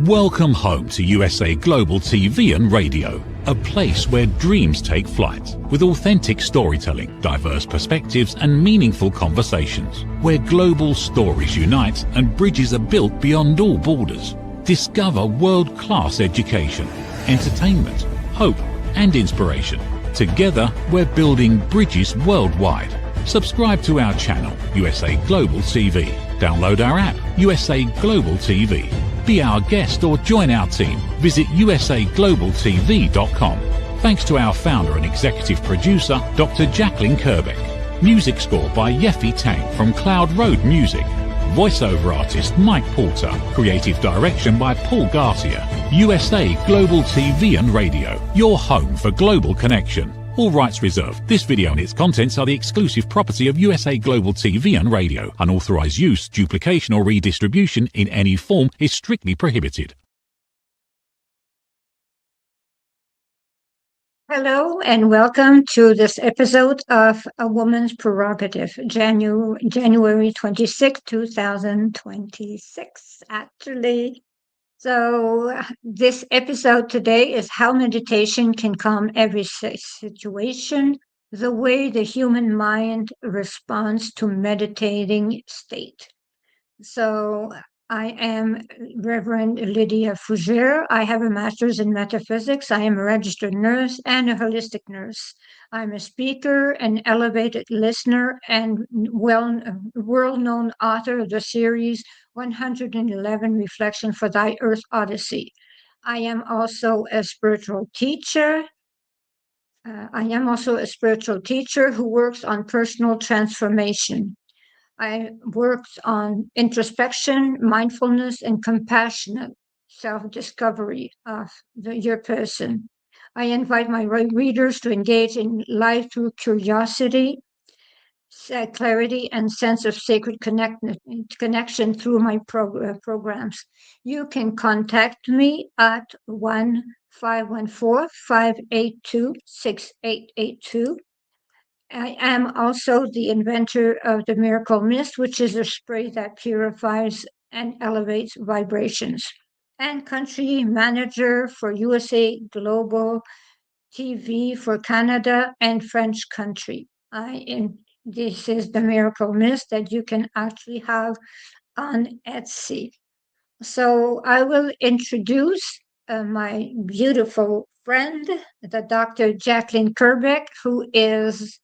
Welcome home to USA Global TV and Radio, a place where dreams take flight, with authentic storytelling, diverse perspectives and meaningful conversations, where global stories unite and bridges are built beyond all borders. Discover world-class education, entertainment, hope and inspiration. Together, we're building bridges worldwide. Subscribe to our channel, USA Global TV. Download our app, USA Global TV. Be our guest or join our team. Visit usaglobaltv.com. Thanks to our founder and executive producer, Dr. Jacalyn Kerbeck. Music score by Yeffy Tang from Cloud Road Music. Voiceover artist Mike Porter. Creative direction by Paul Garcia. USA Global TV and Radio. Your home for global connection. All rights reserved. This video and its contents are the exclusive property of USA Global TV and Radio. Unauthorized use, duplication or redistribution in any form is strictly prohibited. Hello and welcome to this episode of A Woman's Prerogative, January 26, 2026, actually. So this episode today is how meditation can calm every situation, the way the human mind responds to meditating state. So I am Reverend LYDIA Fougere. I have a master's in metaphysics. I am a registered nurse and a holistic nurse. I'm a speaker, an elevated listener, and world-known author of the series 111 Reflection for Thy Earth Odyssey. I am also a spiritual teacher. Who works on personal transformation. I worked on introspection, mindfulness, and compassionate self-discovery of your person. I invite my readers to engage in life through curiosity, clarity, and sense of sacred connection through my programs. You can contact me at 1-514-582-6882. I am also the inventor of the Miracle Mist, which is a spray that purifies and elevates vibrations, and country manager for USA Global TV for Canada and French country. This is the Miracle Mist that you can actually have on Etsy. So I will introduce my beautiful friend, the Dr. Jacalyn Kerbeck, who is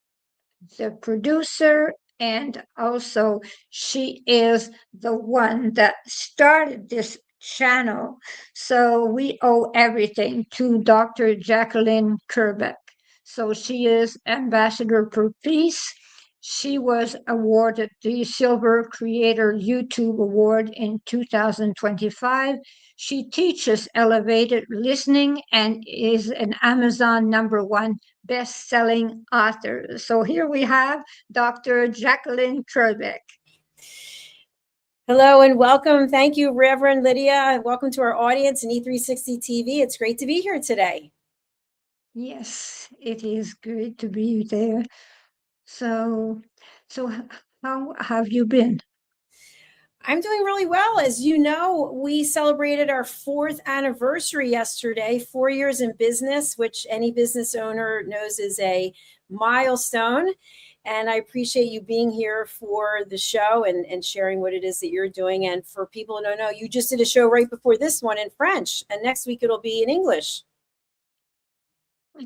the producer, and also she is the one that started this channel. So we owe everything to Dr. Jacalyn Kerbeck. So she is Ambassador for Peace. She was awarded the Silver Creator YouTube Award in 2025. She teaches elevated listening and is an Amazon #1 best-selling author. So here we have Dr. Jacalyn Kerbeck. Hello and welcome. Thank you, Reverend LYDIA. Welcome to our audience in E360 TV. It's great to be here today. Yes, it is great to be there. So how have you been? I'm doing really well. As you know, we celebrated our 4th anniversary yesterday, 4 years in business, which any business owner knows is a milestone. And I appreciate you being here for the show and sharing what it is that you're doing. And for people who don't know, you just did a show right before this one in French, and next week it'll be in English.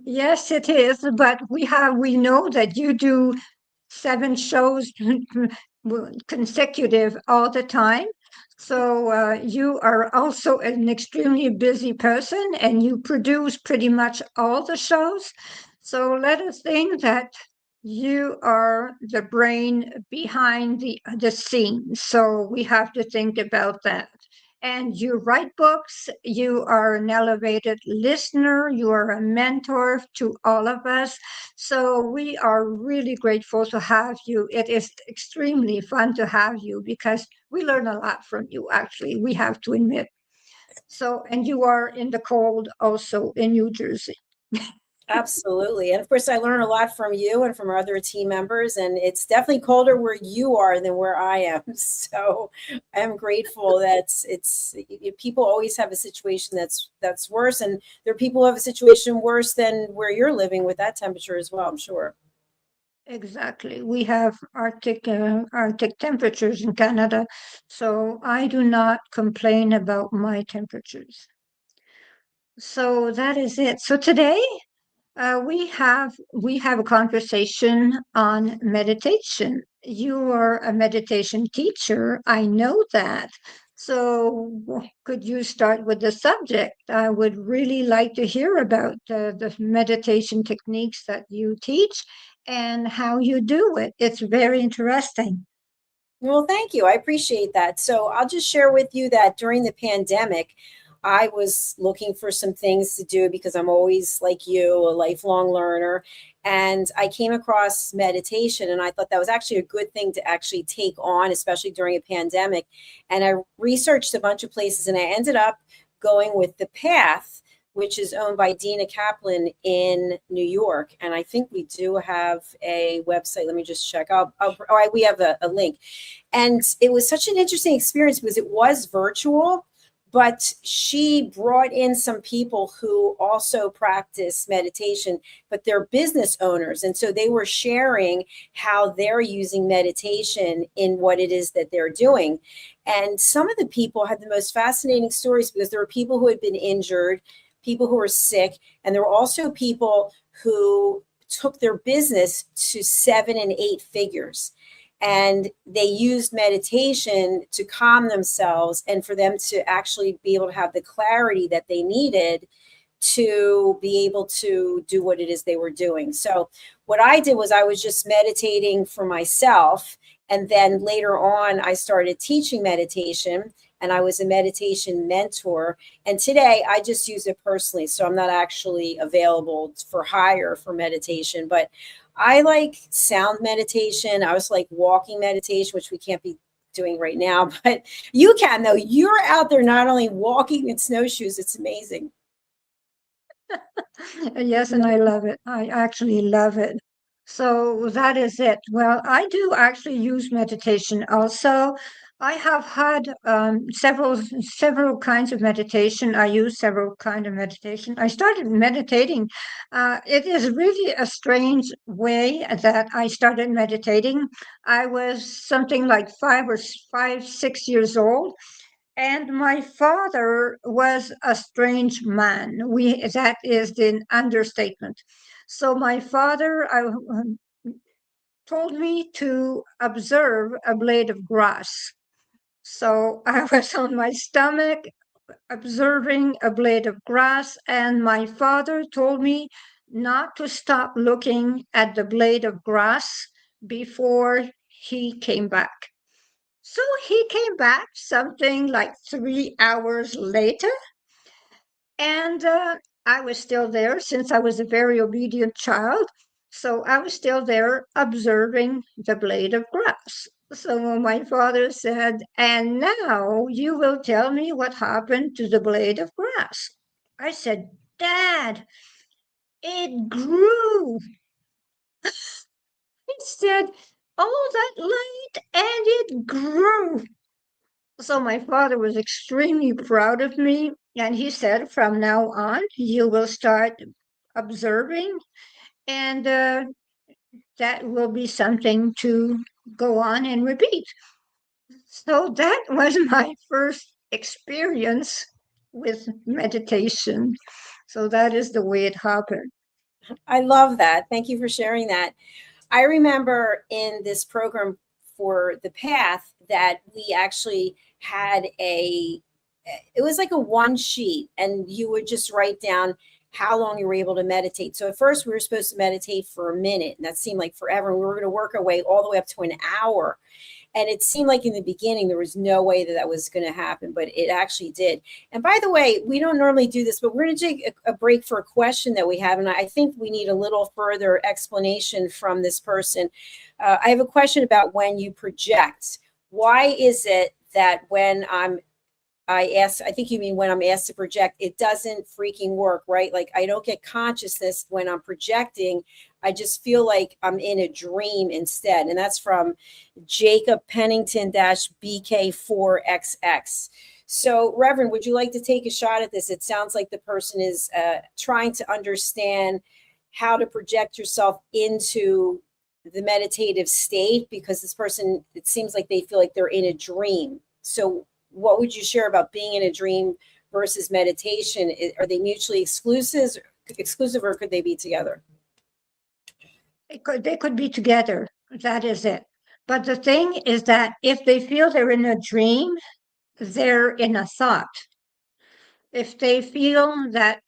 Yes, it is. But we know that you do 7 shows consecutive all the time. So you are also an extremely busy person, and you produce pretty much all the shows. So let us think that you are the brain behind the scenes. So we have to think about that. And you write books, you are an elevated listener, you are a mentor to all of us. So we are really grateful to have you. It is extremely fun to have you because we learn a lot from you, actually, we have to admit. So, and you are in the cold also in New Jersey. Absolutely. And of course, I learn a lot from you and from our other team members. And it's definitely colder where you are than where I am. So I'm grateful that people always have a situation that's worse. And there are people who have a situation worse than where you're living with that temperature as well, I'm sure. Exactly. We have Arctic temperatures in Canada, so I do not complain about my temperatures. So that is it. So today we have a conversation on meditation. You are a meditation teacher. I know that. So could you start with the subject? I would really like to hear about the meditation techniques that you teach and how you do it. It's very interesting. Well, thank you. I appreciate that. So I'll just share with you that during the pandemic, I was looking for some things to do because I'm always like you, a lifelong learner. And I came across meditation, and I thought that was actually a good thing to actually take on, especially during a pandemic. And I researched a bunch of places, and I ended up going with The Path, which is owned by Dina Kaplan in New York. And I think we do have a website. Let me just check. All right, we have a link. And it was such an interesting experience because it was virtual, but she brought in some people who also practice meditation, but they're business owners. And so they were sharing how they're using meditation in what it is that they're doing. And some of the people had the most fascinating stories because there were people who had been injured, people who were sick, and there were also people who took their business to 7 and 8 figures. And they used meditation to calm themselves and for them to actually be able to have the clarity that they needed to be able to do what it is they were doing. So what I did was I was just meditating for myself. And then later on, I started teaching meditation, and I was a meditation mentor. And today I just use it personally. So I'm not actually available for hire for meditation, but I like sound meditation. I was like walking meditation, which we can't be doing right now, but you can, though. You're out there not only walking in snowshoes, it's amazing. Yes, and I love it. I actually love it. So that is it. Well, I do actually use meditation also. I have had several kinds of meditation. I use several kind of meditation. I started meditating. It is really a strange way that I started meditating. I was something like 6 years old, and my father was a strange man. That is the understatement. So my father told me to observe a blade of grass. So I was on my stomach observing a blade of grass, and my father told me not to stop looking at the blade of grass before he came back. So he came back something like 3 hours later, and I was still there since I was a very obedient child. So I was still there observing the blade of grass. So my father said, "And now you will tell me what happened to the blade of grass." I said, "Dad, it grew." He said, "All that light and it grew." So my father was extremely proud of me, and he said, "From now on, you will start observing, and that will be something to go on and repeat." So that was my first experience with meditation. So that is the way it happened. I love that. Thank you for sharing that. I remember in this program for The Path that we actually had it was like a one sheet, and you would just write down how long you were able to meditate. So at first we were supposed to meditate for a minute, and that seemed like forever. And we were going to work our way all the way up to an hour. And it seemed like in the beginning, there was no way that was going to happen, but it actually did. And by the way, we don't normally do this, but we're going to take a break for a question that we have. And I think we need a little further explanation from this person. I have a question about when you project. Why is it that when I'm I think you mean when I'm asked to project, it doesn't freaking work, right? Like I don't get consciousness when I'm projecting. I just feel like I'm in a dream instead. And that's from Jacob Pennington BK4XX. So, Reverend, would you like to take a shot at this? It sounds like the person is trying to understand how to project yourself into the meditative state, because this person, it seems like they feel like they're in a dream. So what would you share about being in a dream versus meditation? Are they mutually exclusive, or could they be together? They could be together. That is it. But the thing is that if they feel they're in a dream, they're in a thought. If they feel that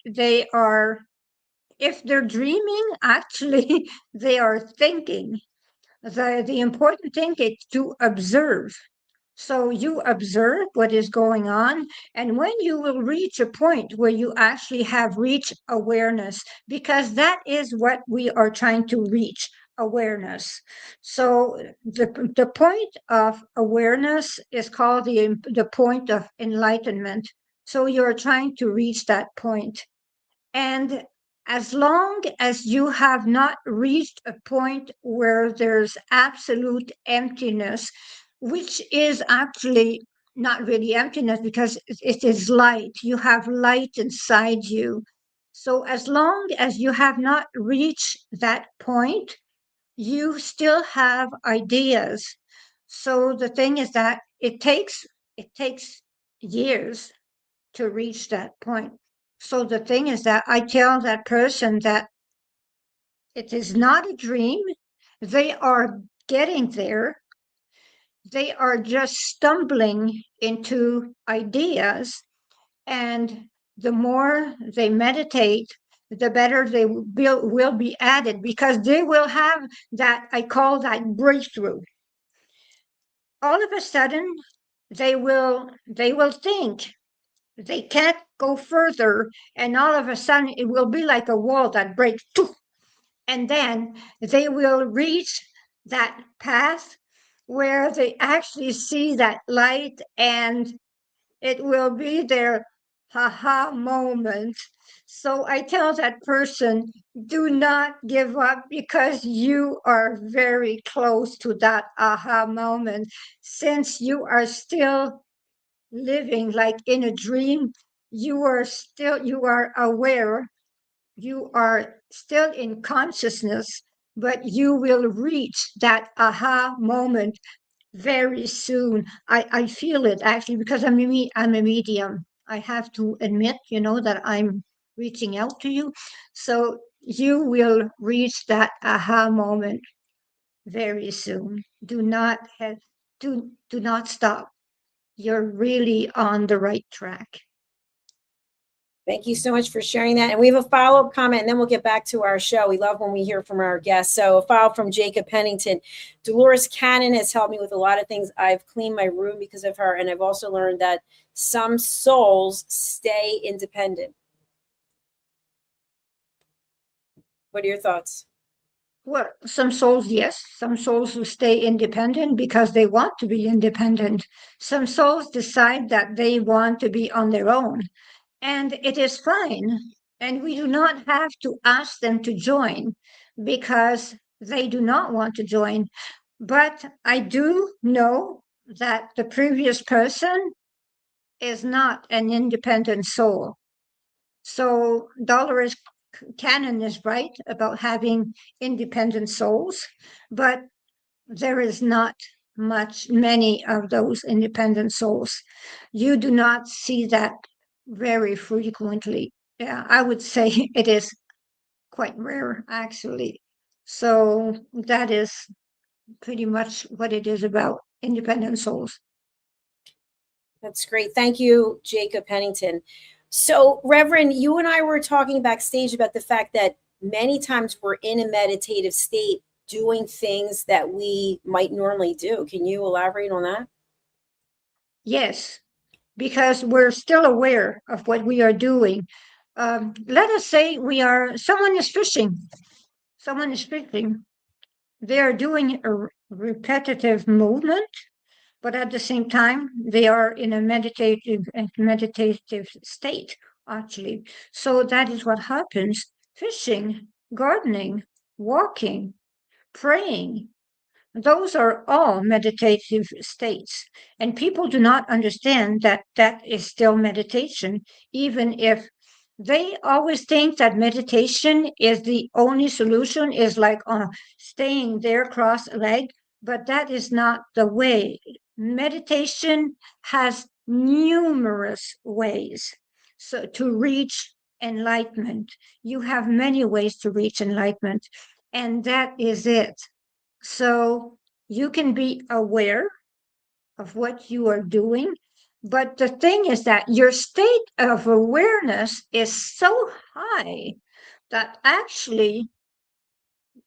if they're dreaming, actually, they are thinking. The important thing is to observe. So you observe what is going on, and when you will reach a point where you actually have reached awareness, because that is what we are trying to reach, awareness. So the point of awareness is called the point of enlightenment. So you're trying to reach that point. And as long as you have not reached a point where there's absolute emptiness, which is actually not really emptiness because it is light, you have light inside you. So as long as you have not reached that point, you still have ideas. So the thing is that it takes years to reach that point. So the thing is that I tell that person that it is not a dream. They are getting there. They are just stumbling into ideas. And the more they meditate, the better they will be at it, because they will have that, I call that breakthrough. All of a sudden, they will think they can't go further, and all of a sudden it will be like a wall that breaks, and then they will reach that path where they actually see that light, and it will be their haha moment. So I tell that person, do not give up, because you are very close to that aha moment. Since you are still living like in a dream, you are aware, you are still in consciousness, but you will reach that aha moment very soon. I feel it actually, because I'm a medium. I have to admit, that I'm reaching out to you. So you will reach that aha moment very soon. Do not do not stop. You're really on the right track. Thank you so much for sharing that. And we have a follow-up comment, and then we'll get back to our show. We love when we hear from our guests. So a follow from Jacob Pennington. Dolores Cannon has helped me with a lot of things. I've cleaned my room because of her. And I've also learned that some souls stay independent. What are your thoughts? Well, some souls, yes. Some souls who stay independent because they want to be independent. Some souls decide that they want to be on their own. And it is fine. And we do not have to ask them to join because they do not want to join. But I do know that the previous person is not an independent soul. So Dolores Cannon is right about having independent souls, but there is not many of those independent souls. You do not see that very frequently. Yeah, I would say it is quite rare, actually. So that is pretty much what it is about, independent souls. That's great. Thank you, Jacob Pennington. So, Reverend, you and I were talking backstage about the fact that many times we're in a meditative state doing things that we might normally do. Can you elaborate on that? Yes, because we're still aware of what we are doing. Let us say someone is fishing. They are doing a repetitive movement, but at the same time, they are in a meditative state, actually. So that is what happens. Fishing, gardening, walking, praying, those are all meditative states. And people do not understand that that is still meditation, even if they always think that meditation is the only solution, is like staying there cross-legged, but that is not the way. Meditation has numerous ways to reach enlightenment. You have many ways to reach enlightenment, and that is it. So you can be aware of what you are doing. But the thing is that your state of awareness is so high that actually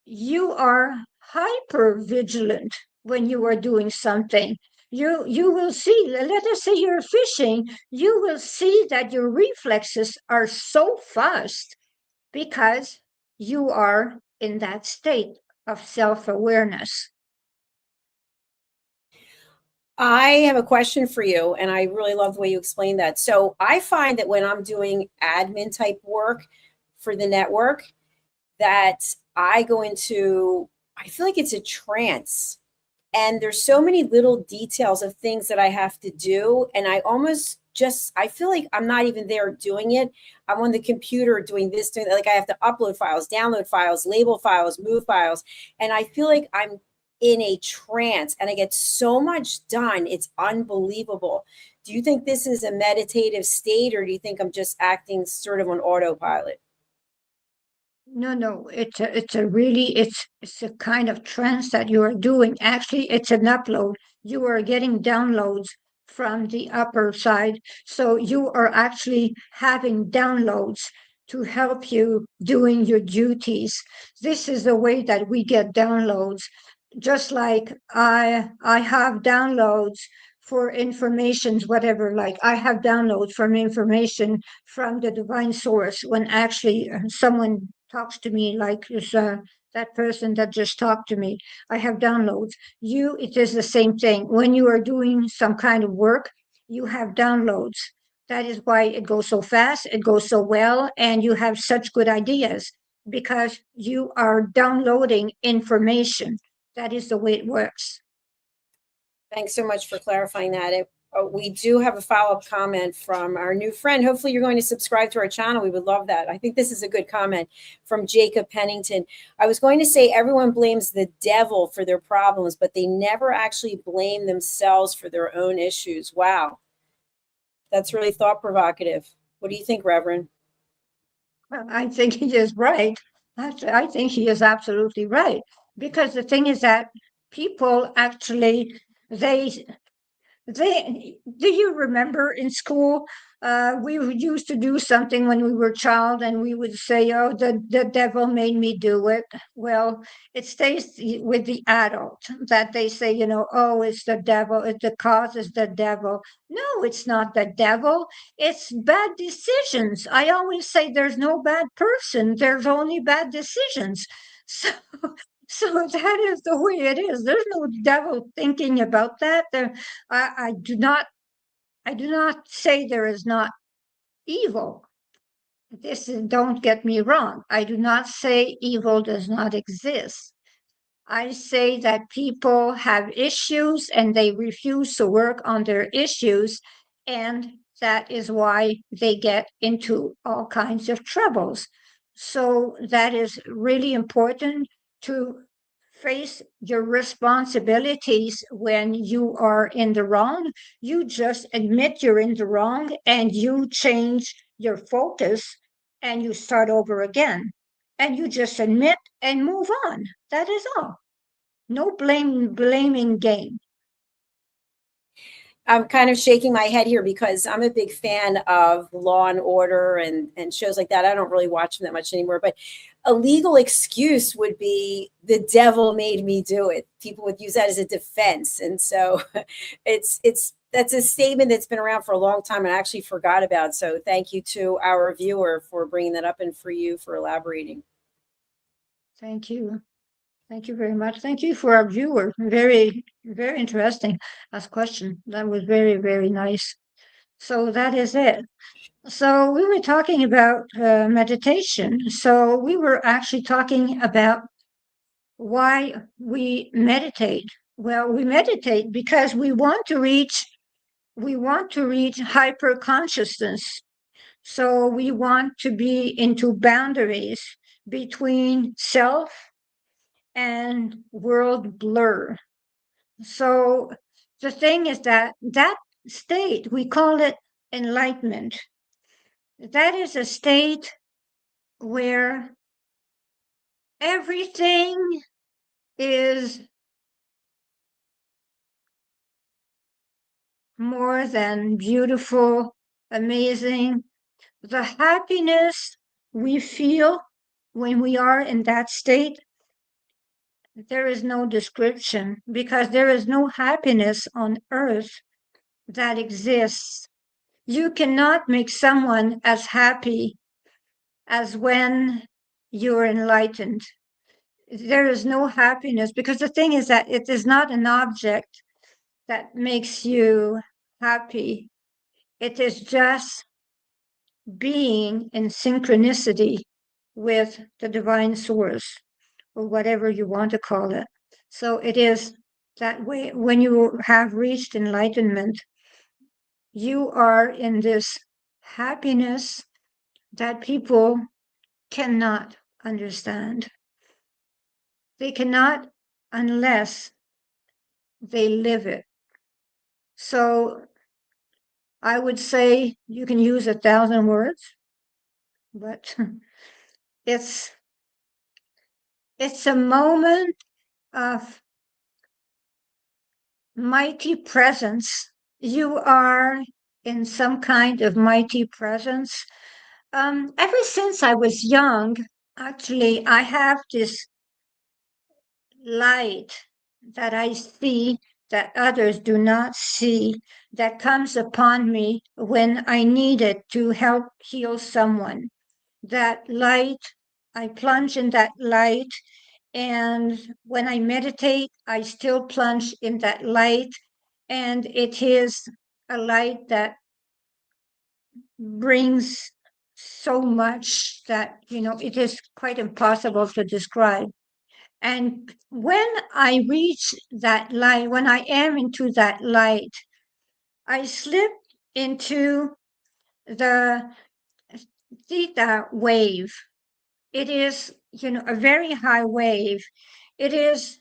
you are hyper vigilant when you are doing something. You will see, let us say you're fishing, you will see that your reflexes are so fast because you are in that state of self-awareness. I have a question for you, and I really love the way you explained that. So I find that when I'm doing admin type work for the network, that I go into, I feel like it's a trance. And there's so many little details of things that I have to do. And I almost just, I feel like I'm not even there doing it. I'm on the computer doing this, doing that. Like I have to upload files, download files, label files, move files. And I feel like I'm in a trance and I get so much done. It's unbelievable. Do you think this is a meditative state, or do you think I'm just acting sort of on autopilot? No, it's a kind of trance that you are doing. Actually, it's an upload. You are getting downloads from the upper side. So you are actually having downloads to help you doing your duties. This is the way that we get downloads. Just like I have downloads for informations, whatever, like I have downloads from information from the divine source when actually someone talks to me, like that person that just talked to me. I have downloads. It is the same thing. When you are doing some kind of work, you have downloads. That is why it goes so fast, it goes so well, and you have such good ideas because you are downloading information. That is the way it works. Thanks so much for clarifying that. We do have a follow-up comment from our new friend. Hopefully you're going to subscribe to our channel. We would love that. I think this is a good comment from Jacob Pennington. I was going to say everyone blames the devil for their problems, but they never actually blame themselves for their own issues. Wow. That's really thought-provocative. What do you think, Reverend? Well, I think he is right. I think he is absolutely right. Because the thing is that people actually, they do you remember in school we used to do something when we were child and we would say, oh, the devil made me do it. Well, it stays with the adult that they say, oh, it's the devil, the cause is the devil. No, it's not the devil, it's bad decisions. I always say there's no bad person, there's only bad decisions. So so that is the way it is. There's no devil thinking about that. I do not say there is not evil. Don't get me wrong. I do not say evil does not exist. I say that people have issues and they refuse to work on their issues, and that is why they get into all kinds of troubles. So that is really important to face your responsibilities when you are in the wrong. You just admit you're in the wrong and you change your focus and you start over again. And you just admit and move on. That is all. No blaming game. I'm kind of shaking my head here because I'm a big fan of Law and Order and shows like that. I don't really watch them that much anymore, but a legal excuse would be the devil made me do it. People would use that as a defense. And so that's a statement that's been around for a long time and I actually forgot about. So thank you to our viewer for bringing that up and for you for elaborating. Thank you. Thank you very much. Thank you for our viewer. Very, very interesting last question. That was very, very nice. So that is it. So we were talking about meditation. So we were actually talking about why we meditate. Well, we meditate because we want to reach hyper consciousness. So we want to be into boundaries between self and world blur. So the thing is that state, we call it enlightenment. That is a state where everything is more than beautiful, amazing. The happiness we feel when we are in that state, there is no description, because there is no happiness on earth that exists. You cannot make someone as happy as when you're enlightened. There is no happiness, because the thing is that it is not an object that makes you happy. It is just being in synchronicity with the divine source, or whatever you want to call it. So it is that way. When you have reached enlightenment, you are in this happiness that people cannot understand. They cannot unless they live it. So I would say you can use 1,000 words, but it's a moment of mighty presence. You are in some kind of mighty presence. Ever since I was young, actually, I have this light that I see that others do not see, that comes upon me when I need it to help heal someone. That light, I plunge in that light, and when I meditate, I still plunge in that light, and it is a light that brings so much that, it is quite impossible to describe. And when I reach that light, when I am into that light, I slip into the theta wave. It is, a very high wave. It is,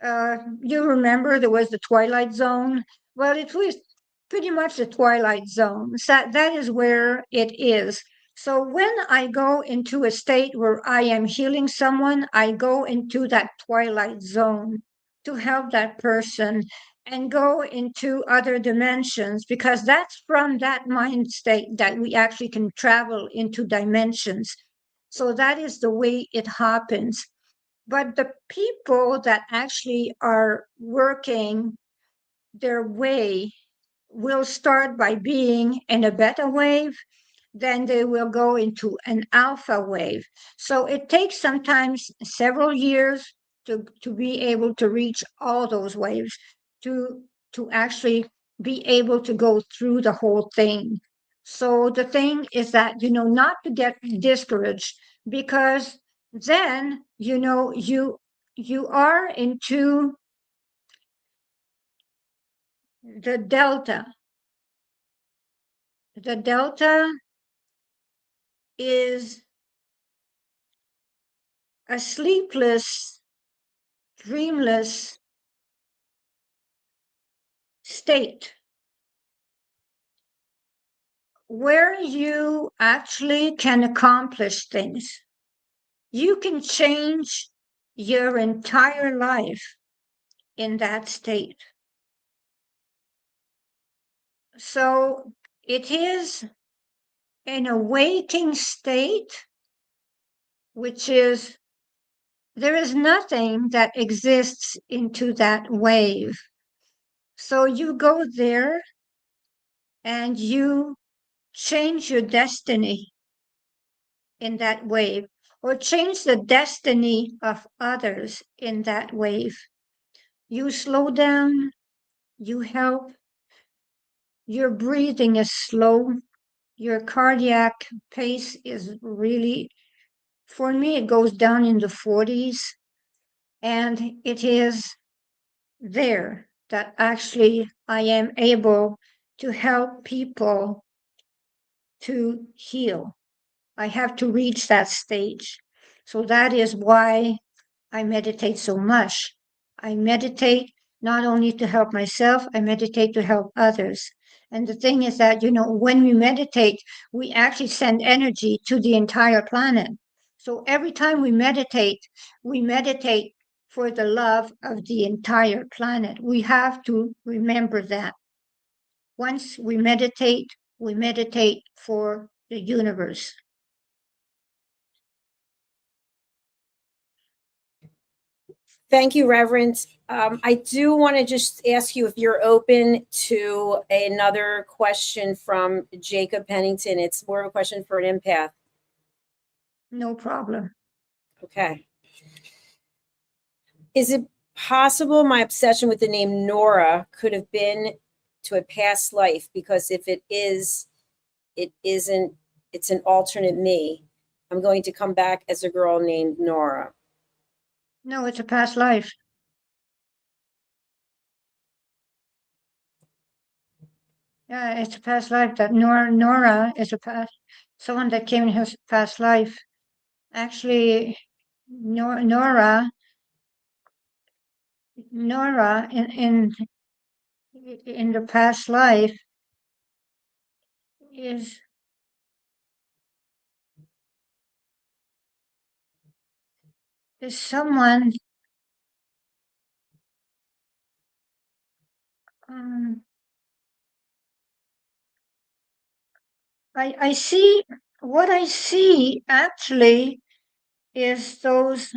you remember there was the Twilight Zone? Well, it was pretty much the Twilight Zone. So that is where it is. So when I go into a state where I am healing someone, I go into that twilight zone to help that person and go into other dimensions, because that's from that mind state that we actually can travel into dimensions. So that is the way it happens. But the people that actually are working their way will start by being in a beta wave, then they will go into an alpha wave. So it takes sometimes several years to be able to reach all those waves, to actually be able to go through the whole thing. So the thing is that, not to get discouraged, because then, you are into the delta. The delta is a sleepless, dreamless state where you actually can accomplish things. You can change your entire life in that state. So it is an awaking state, which is, there is nothing that exists into that wave. So you go there and you change your destiny in that wave. or change the destiny of others in that wave. You slow down, you help, your breathing is slow, your cardiac pace is really, for me, it goes down in the 40s, and it is there that actually I am able to help people to heal. I have to reach that stage. So that is why I meditate so much. I meditate not only to help myself, I meditate to help others. And the thing is that, when we meditate, we actually send energy to the entire planet. So every time we meditate for the love of the entire planet. We have to remember that. Once we meditate for the universe. Thank you, Reverend. I do want to just ask you if you're open to another question from Jacob Pennington. It's more of a question for an empath. No problem. Okay. Is it possible my obsession with the name Nora could have been to a past life? Because if it is, it isn't, it's an alternate me. I'm going to come back as a girl named Nora. No, it's a past life. Yeah, it's a past life. That Nora is someone that came in his past life. Actually, Nora in the past life is someone I see, what I see actually is those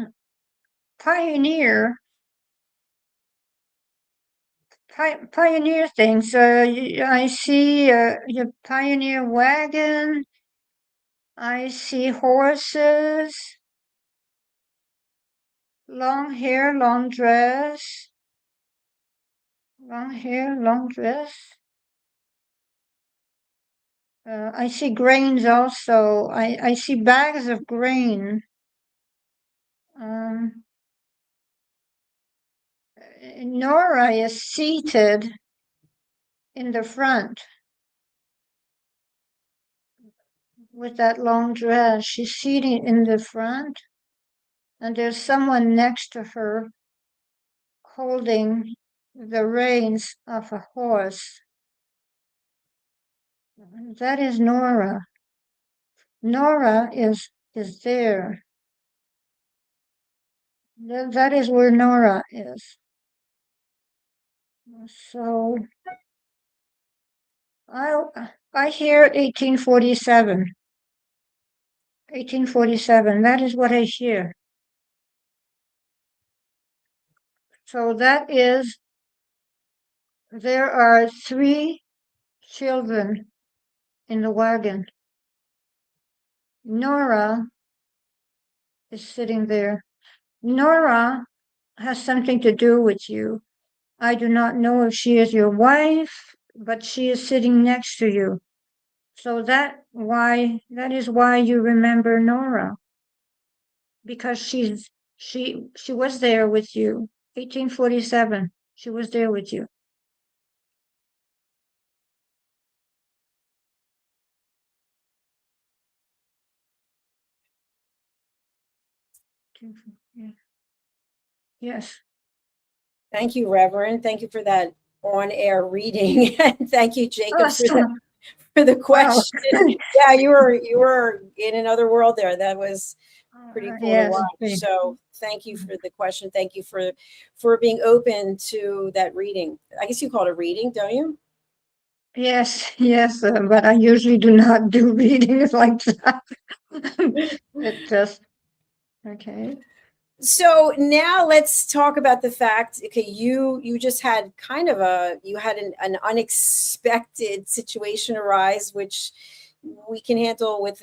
pioneer things. I see your pioneer wagon. I see horses, long hair, long dress, long hair, long dress. I see grains also. I see bags of grain. Nora is seated in the front with that long dress. She's seated in the front, and there's someone next to her holding the reins of a horse. That is Nora. Nora is there. That is where Nora is. So I hear 1847. 1847. That is what I hear. So that is, there are 3 children in the wagon. Nora is sitting there. Nora has something to do with you. I do not know if she is your wife, but she is sitting next to you. So that is why you remember Nora. Because she was there with you. 1847. She was there with you. Yes. Thank you, Reverend. Thank you for that on-air reading. And thank you, Jacob, for the question. Wow. Yeah, you were in another world there. That was pretty cool to watch. So thank you for the question. Thank you for being open to that reading. I guess you call it a reading, don't you? Yes, but I usually do not do readings like that. It just, okay. So now let's talk about the fact, okay, you just had kind of an unexpected situation arise, which we can handle with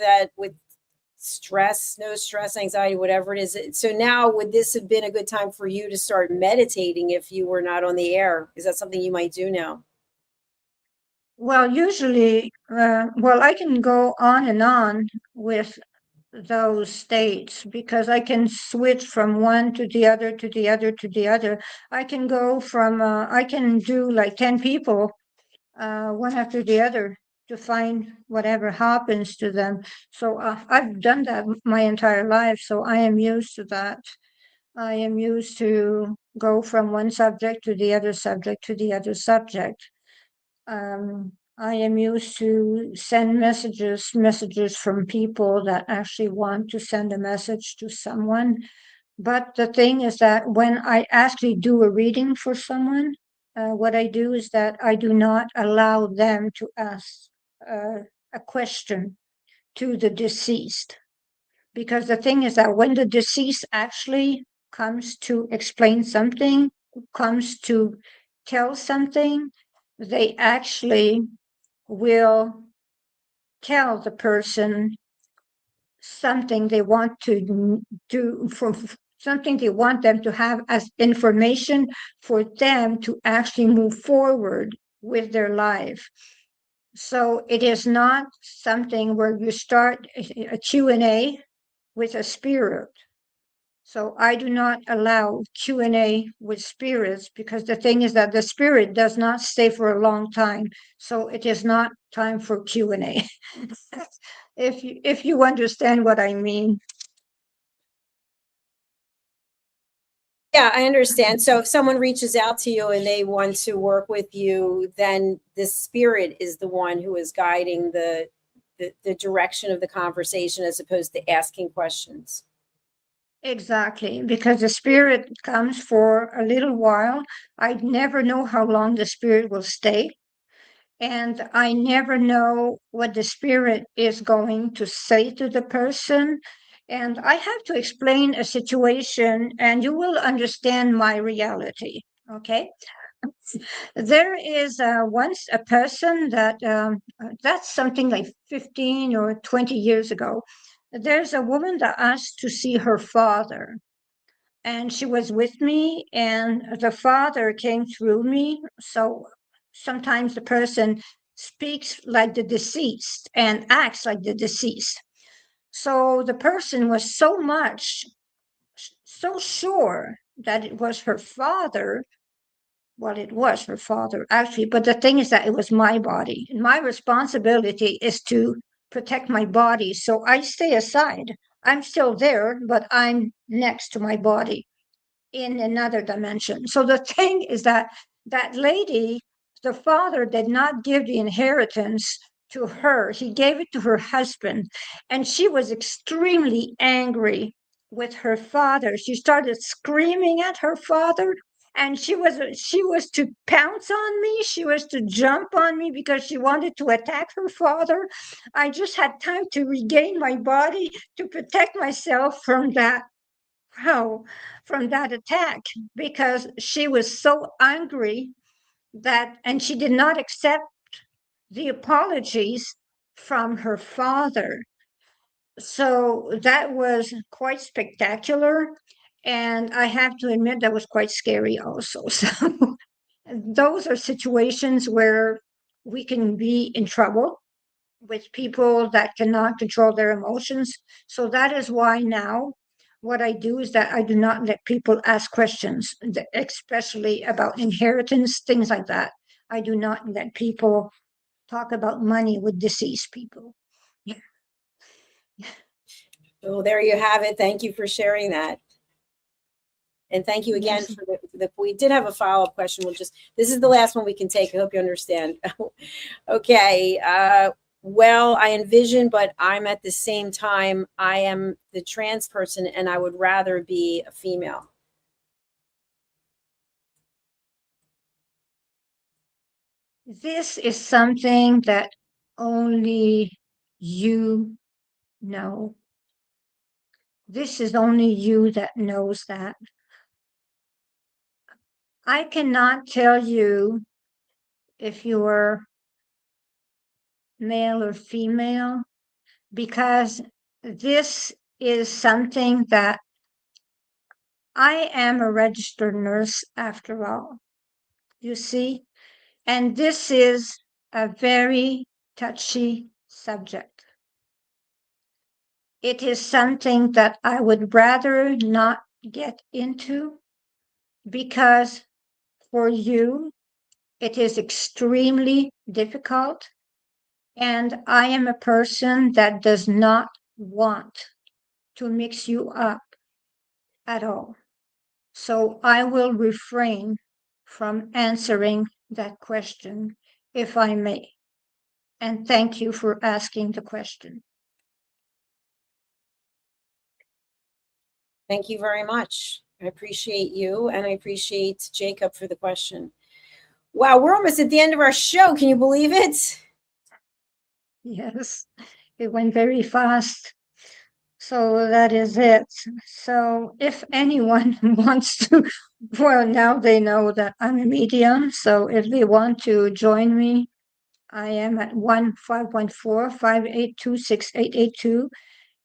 stress, no stress, anxiety, whatever it is. So now, would this have been a good time for you to start meditating if you were not on the air? Is that something you might do now? Well, usually, I can go on and on with those states because I can switch from one to the other to the other to the other. I can go from, I can do like 10 people, one after the other to find whatever happens to them. So I've done that my entire life. So I am used to that. I am used to go from one subject to the other subject to the other subject. I am used to send messages from people that actually want to send a message to someone. But the thing is that when I actually do a reading for someone, what I do is that I do not allow them to ask a question to the deceased. Because the thing is that when the deceased actually comes to explain something, comes to tell something, they actually will tell the person something they want to do, for something they want them to have as information for them to actually move forward with their life. So it is not something where you start a Q&A with a spirit. So I do not allow Q&A with spirits because the thing is that the spirit does not stay for a long time. So it is not time for Q&A. If you understand what I mean. Yeah, I understand. So if someone reaches out to you and they want to work with you, then the spirit is the one who is guiding the direction of the conversation as opposed to asking questions. Exactly, because the spirit comes for a little while. I never know how long the spirit will stay. And I never know what the spirit is going to say to the person. And I have to explain a situation, and you will understand my reality. Okay. There is once a person that's something like 15 or 20 years ago. There's a woman that asked to see her father, and she was with me, and the father came through me. So sometimes the person speaks like the deceased and acts like the deceased. So the person was so sure that it was her father. Well, it was her father, actually, but the thing is that it was my body. And my responsibility is to protect my body. So I stay aside. I'm still there, but I'm next to my body in another dimension. So the thing is that that lady, the father did not give the inheritance to her. He gave it to her husband. And she was extremely angry with her father. She started screaming at her father. And she was to pounce on me. She was to jump on me because she wanted to attack her father. I just had time to regain my body to protect myself from that from that attack because she was so angry and she did not accept the apologies from her father. So that was quite spectacular. And I have to admit that was quite scary also. So those are situations where we can be in trouble with people that cannot control their emotions. So that is why now what I do is that I do not let people ask questions, especially about inheritance, things like that. I do not let people talk about money with deceased people. Yeah. Well, there you have it. Thank you for sharing that. And thank you again Yes. for we did have a follow-up question. This is the last one we can take. I hope you understand. Okay. Well, I envision, but I'm at the same time, I am the trans person and I would rather be a female. This is something that only you know. This is only you that knows that. I cannot tell you if you're male or female because this is something that I am a registered nurse after all, you see, and this is a very touchy subject. It is something that I would rather not get into because for you, it is extremely difficult. And I am a person that does not want to mix you up at all. So I will refrain from answering that question, if I may. And thank you for asking the question. Thank you very much. I appreciate you, and I appreciate Jacob for the question. Wow, we're almost at the end of our show. Can you believe it? Yes, it went very fast. So that is it. So if anyone wants to, well, now they know that I'm a medium. So if they want to join me, I am at 1-514-582-6882.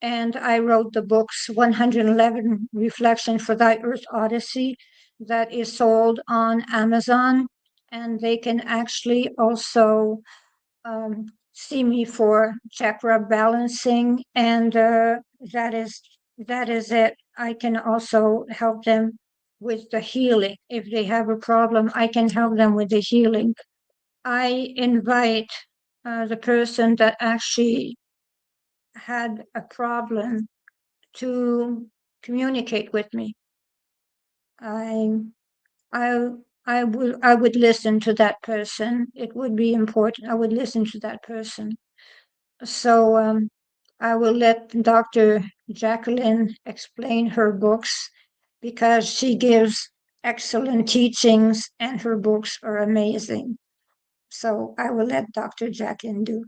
And I wrote the books 111 Reflection for Thy Earth Odyssey that is sold on Amazon. And they can actually also see me for chakra balancing, and that is it. I can also help them with the healing. If they have a problem, I can help them with the healing. I invite the person that actually had a problem to communicate with me. I would listen to that person. It would be important. I would listen to that person. So I will let Dr. Jacalyn explain her books because she gives excellent teachings and her books are amazing. So I will let Dr. Jacalyn do.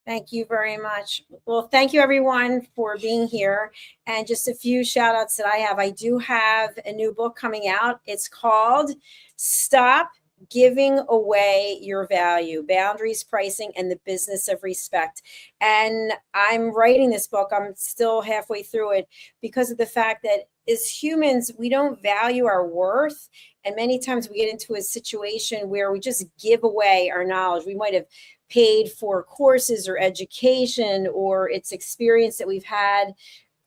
Thank you very much. Well, thank you everyone for being here. And just a few shout outs that I have. I do have a new book coming out. It's called Stop Giving Away Your Value, Boundaries, Pricing, and the Business of Respect. And I'm writing this book. I'm still halfway through it because of the fact that as humans, we don't value our worth. And many times we get into a situation where we just give away our knowledge. We might have paid for courses or education or it's experience that we've had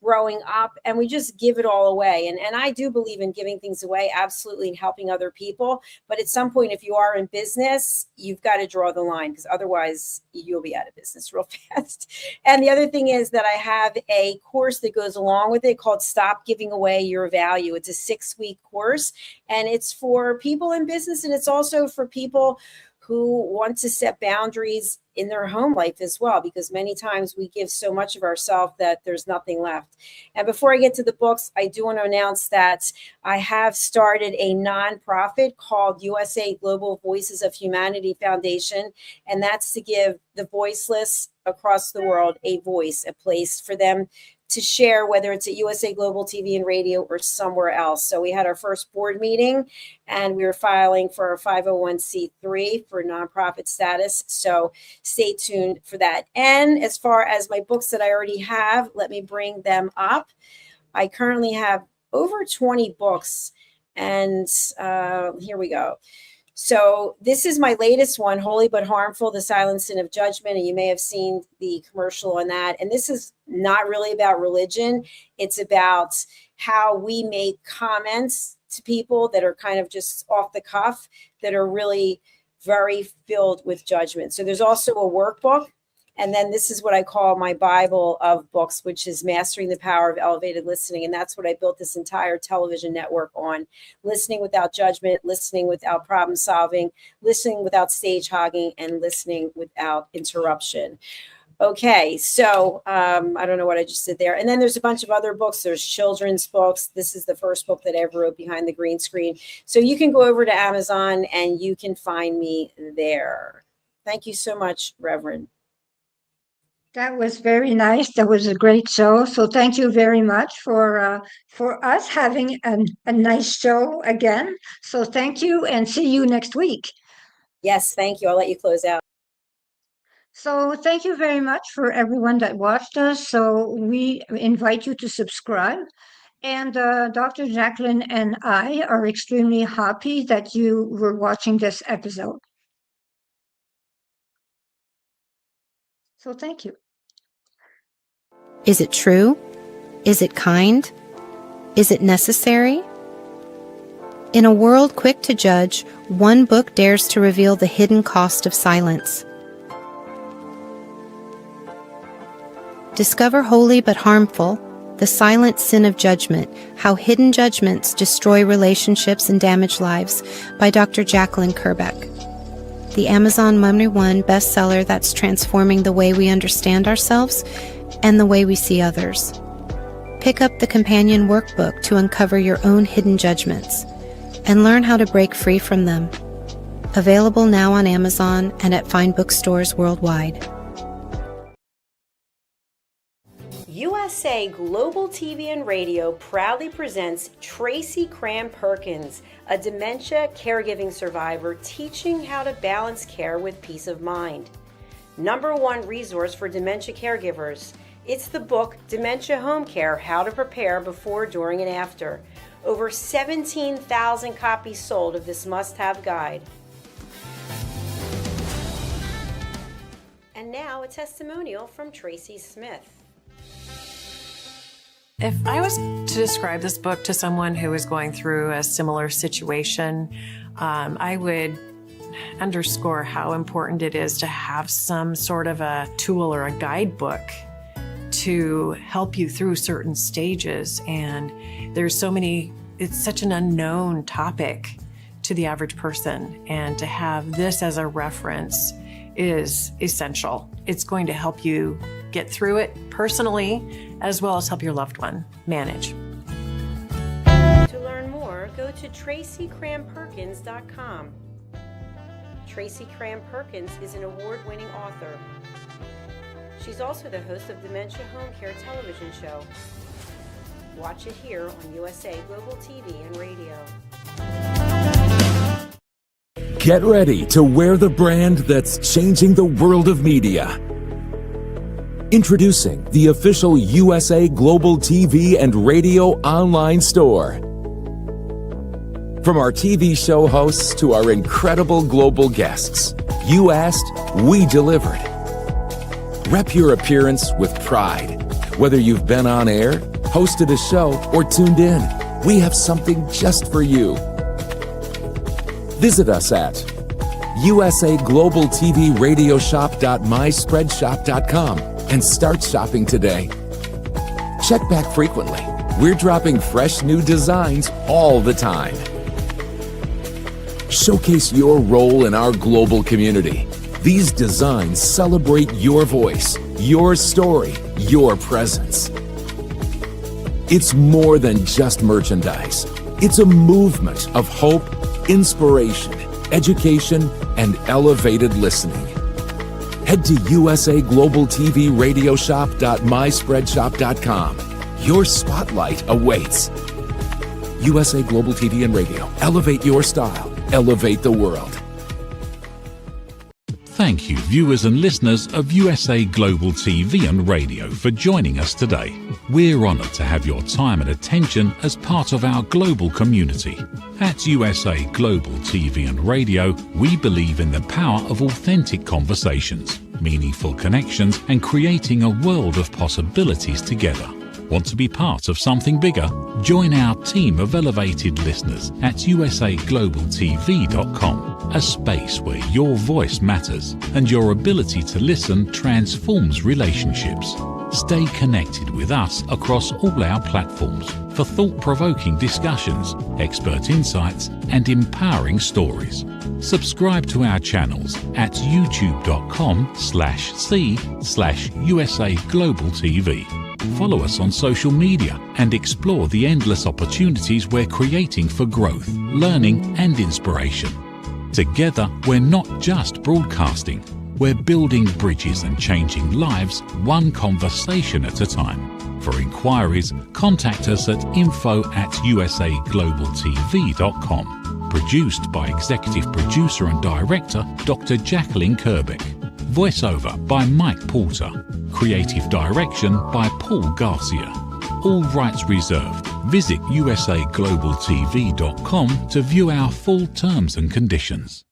growing up, and we just give it all away. And I do believe in giving things away, absolutely, and helping other people. But at some point, if you are in business, you've got to draw the line because otherwise you'll be out of business real fast. And the other thing is that I have a course that goes along with it called Stop Giving Away Your Value. It's a 6-week course, and it's for people in business, and it's also for people who want to set boundaries in their home life as well, because many times we give so much of ourselves that there's nothing left. And before I get to the books, I do want to announce that I have started a nonprofit called USA Global Voices of Humanity Foundation, and that's to give the voiceless across the world a voice, a place for them to share, whether it's at USA Global TV and Radio or somewhere else. So we had our first board meeting and we were filing for our 501c3 for nonprofit status. So stay tuned for that. And as far as my books that I already have, let me bring them up. I currently have over 20 books, and here we go. So this is my latest one, Holy But Harmful, The Silent Sin of Judgment. And you may have seen the commercial on that. And this is not really about religion. It's about how we make comments to people that are kind of just off the cuff, that are really very filled with judgment. So there's also a workbook. And then this is what I call my Bible of books, which is Mastering the Power of Elevated Listening. And that's what I built this entire television network on. Listening without judgment, listening without problem solving, listening without stage hogging, and listening without interruption. Okay, so I don't know what I just did there. And then there's a bunch of other books. There's children's books. This is the first book that I ever wrote, Behind the Green Screen. So you can go over to Amazon and you can find me there. Thank you so much, Reverend. That was very nice. That was a great show. So thank you very much for us having a nice show again. So thank you and see you next week. Yes, thank you. I'll let you close out. So thank you very much for everyone that watched us. So we invite you to subscribe. And Dr. Jacalyn and I are extremely happy that you were watching this episode. So thank you. Is it true? Is it kind? Is it necessary? In a world quick to judge, one book dares to reveal the hidden cost of silence. Discover Holy but Harmful, The Silent Sin of Judgment, How Hidden Judgments Destroy Relationships and Damage Lives by Dr. Jacalyn Kerbeck. The Amazon #1 bestseller that's transforming the way we understand ourselves and the way we see others. Pick up the companion workbook to uncover your own hidden judgments and learn how to break free from them. Available now on Amazon and at fine bookstores worldwide. USA Global TV and Radio proudly presents Tracy Cram Perkins, a dementia caregiving survivor teaching how to balance care with peace of mind. #1 resource for dementia caregivers. It's the book Dementia Home Care: How to Prepare Before, During, and After. Over 17,000 copies sold of this must-have guide. And now a testimonial from Tracy Smith. If I was to describe this book to someone who is going through a similar situation, I would underscore how important it is to have some sort of a tool or a guidebook to help you through certain stages. And there's so many, it's such an unknown topic to the average person. And to have this as a reference is essential. It's going to help you get through it personally, as well as help your loved one manage. To learn more, go to TracyCramPerkins.com. Tracy Cram Perkins is an award-winning author. She's also the host of Dementia Home Care television show. Watch it here on USA Global TV and Radio. Get ready to wear the brand that's changing the world of media. Introducing the official USA Global TV and Radio online store. From our TV show hosts to our incredible global guests, you asked, we delivered. Rep your appearance with pride. Whether you've been on air, hosted a show, or tuned in, we have something just for you. Visit us at usaglobaltvradioshoп.myspreadshop.com and start shopping today. Check back frequently. We're dropping fresh new designs all the time. Showcase your role in our global community. These designs celebrate your voice, your story, your presence. It's more than just merchandise. It's a movement of hope, inspiration, education, and elevated listening. Head to usaglobaltvradioshoп.myspreadshop.com. Your spotlight awaits. USA Global TV and Radio. Elevate your style. Elevate the world. Thank you, viewers and listeners of USA Global TV and Radio, for joining us today. We're honoured to have your time and attention as part of our global community. At USA Global TV and Radio, we believe in the power of authentic conversations, meaningful connections, and creating a world of possibilities together. Want to be part of something bigger? Join our team of elevated listeners at usaglobaltv.com, a space where your voice matters and your ability to listen transforms relationships. Stay connected with us across all our platforms for thought-provoking discussions, expert insights, and empowering stories. Subscribe to our channels at youtube.com/c/USA-Global-TV. Follow us on social media and explore the endless opportunities we're creating for growth, learning, and inspiration. Together, we're not just broadcasting, we're building bridges and changing lives one conversation at a time. For inquiries, contact us at info@usaglobaltv.com. Produced by Executive Producer and Director Dr. Jacalyn Kerbeck. Voiceover by Mike Porter. Creative direction by Paul Garcia. All rights reserved. Visit usaglobaltv.com to view our full terms and conditions.